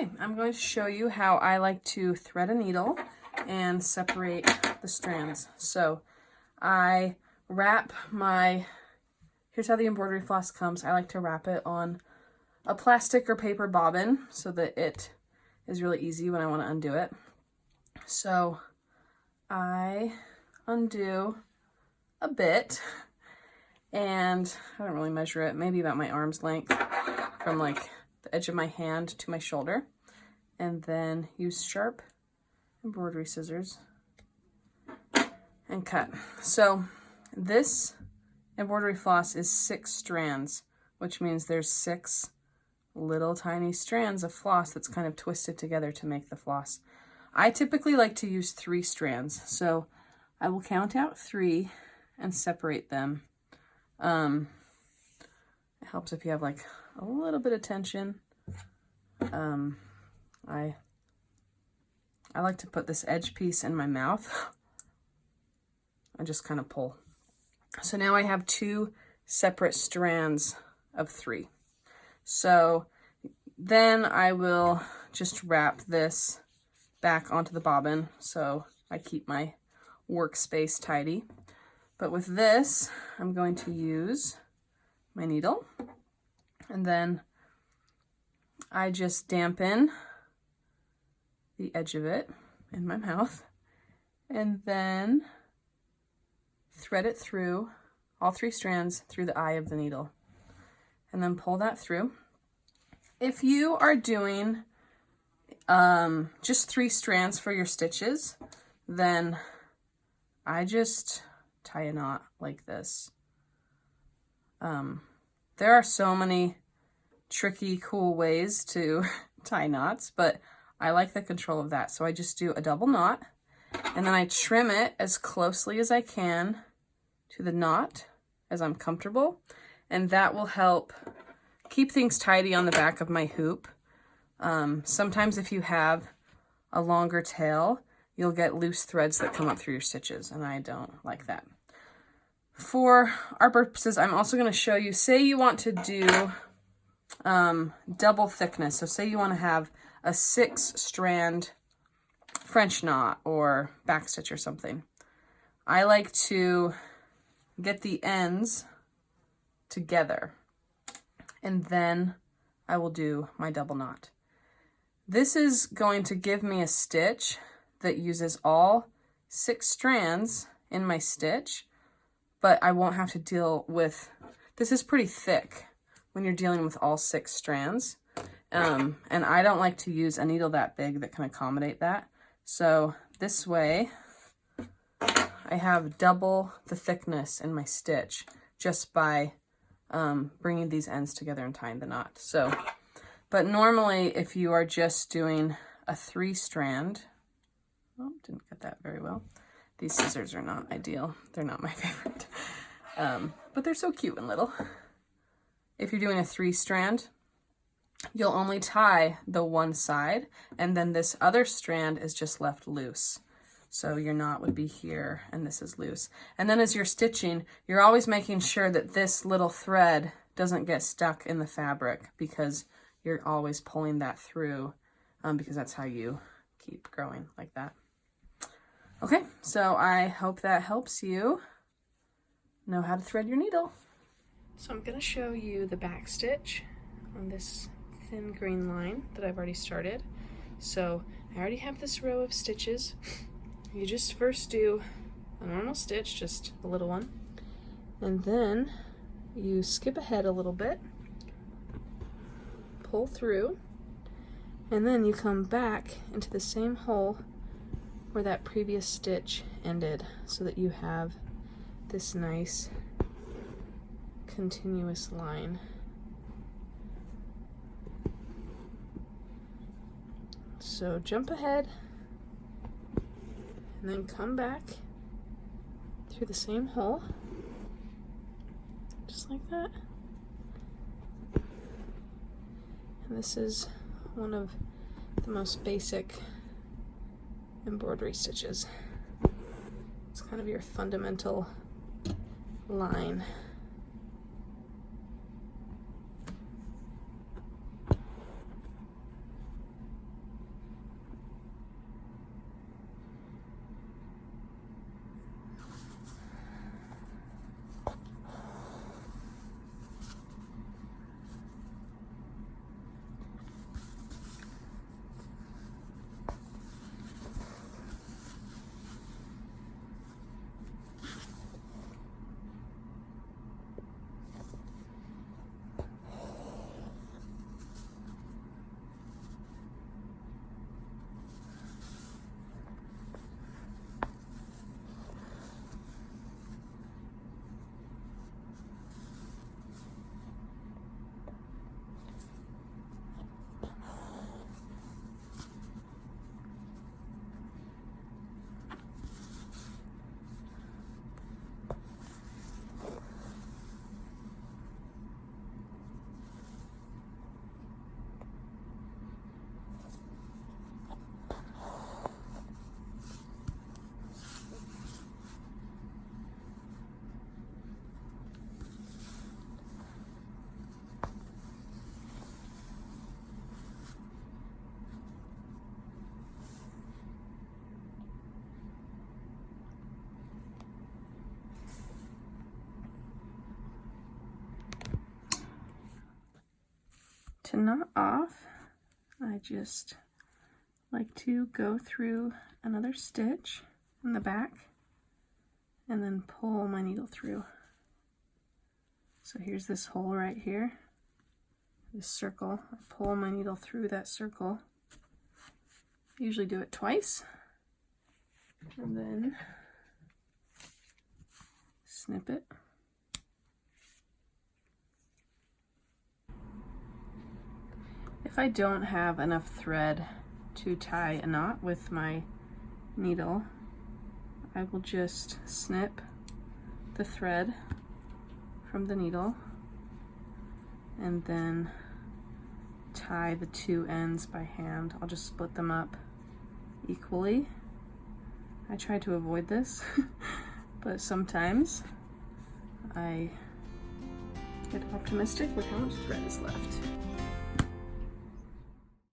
Okay, I'm going to show you how I like to thread a needle and separate the strands. So I wrap here's how the embroidery floss comes. I like to wrap it on a plastic or paper bobbin so that it is really easy when I want to undo it. So I undo a bit, and I don't really measure it, maybe about my arm's length from like the edge of my hand to my shoulder, and then use sharp embroidery scissors and cut. So this embroidery floss is 6 strands, which means there's 6 little tiny strands of floss that's kind of twisted together to make the floss. I typically like to use 3 strands, so I will count out 3 and separate them. It helps if you have like a little bit of tension. I like to put this edge piece in my mouth and just kind of pull. So now I have 2 separate strands of 3. So then I will just wrap this back onto the bobbin so I keep my workspace tidy. But with this, I'm going to use my needle, and then I just dampen the edge of it in my mouth, and then thread it through all 3 strands through the eye of the needle, and then pull that through. If you are doing just 3 strands for your stitches, then I just tie a knot like this. There are so many tricky, cool ways to tie knots, but I like the control of that. So I just do a double knot, and then I trim it as closely as I can to the knot as I'm comfortable, and that will help keep things tidy on the back of my hoop. Sometimes if you have a longer tail, you'll get loose threads that come up through your stitches, and I don't like that. For our purposes, I'm also going to show you, say you want to do double thickness. So say you want to have a 6-strand French knot or backstitch or something. I like to get the ends together, and then I will do my double knot. This is going to give me a stitch that uses all 6 strands in my stitch, but I won't have to deal with, this is pretty thick when you're dealing with all 6 strands. And I don't like to use a needle that big that can accommodate that. So this way I have double the thickness in my stitch just by bringing these ends together and tying the knot. So, but normally if you are just doing a 3-strand, oh, didn't get that very well. These scissors are not ideal. They're not my favorite, but they're so cute and little. If you're doing a 3-strand, you'll only tie the one side, and then this other strand is just left loose. So your knot would be here, and this is loose. And then as you're stitching, you're always making sure that this little thread doesn't get stuck in the fabric, because you're always pulling that through, because that's how you keep growing like that. Okay, so I hope that helps you know how to thread your needle. So I'm going to show you the back stitch on this thin green line that I've already started. So I already have this row of stitches. You just first do a normal stitch, just a little one, and then you skip ahead a little bit, pull through, and then you come back into the same hole where that previous stitch ended, so that you have this nice continuous line. So jump ahead and then come back through the same hole, just like that. And this is one of the most basic embroidery stitches. It's kind of your fundamental line. knot off, I just like to go through another stitch in the back and then pull my needle through. So here's this hole right here, this circle. I pull my needle through that circle. Usually do it twice, and then snip it. If I don't have enough thread to tie a knot with my needle, I will just snip the thread from the needle and then tie the two ends by hand. I'll just split them up equally. I try to avoid this, but sometimes I get optimistic with how much thread is left.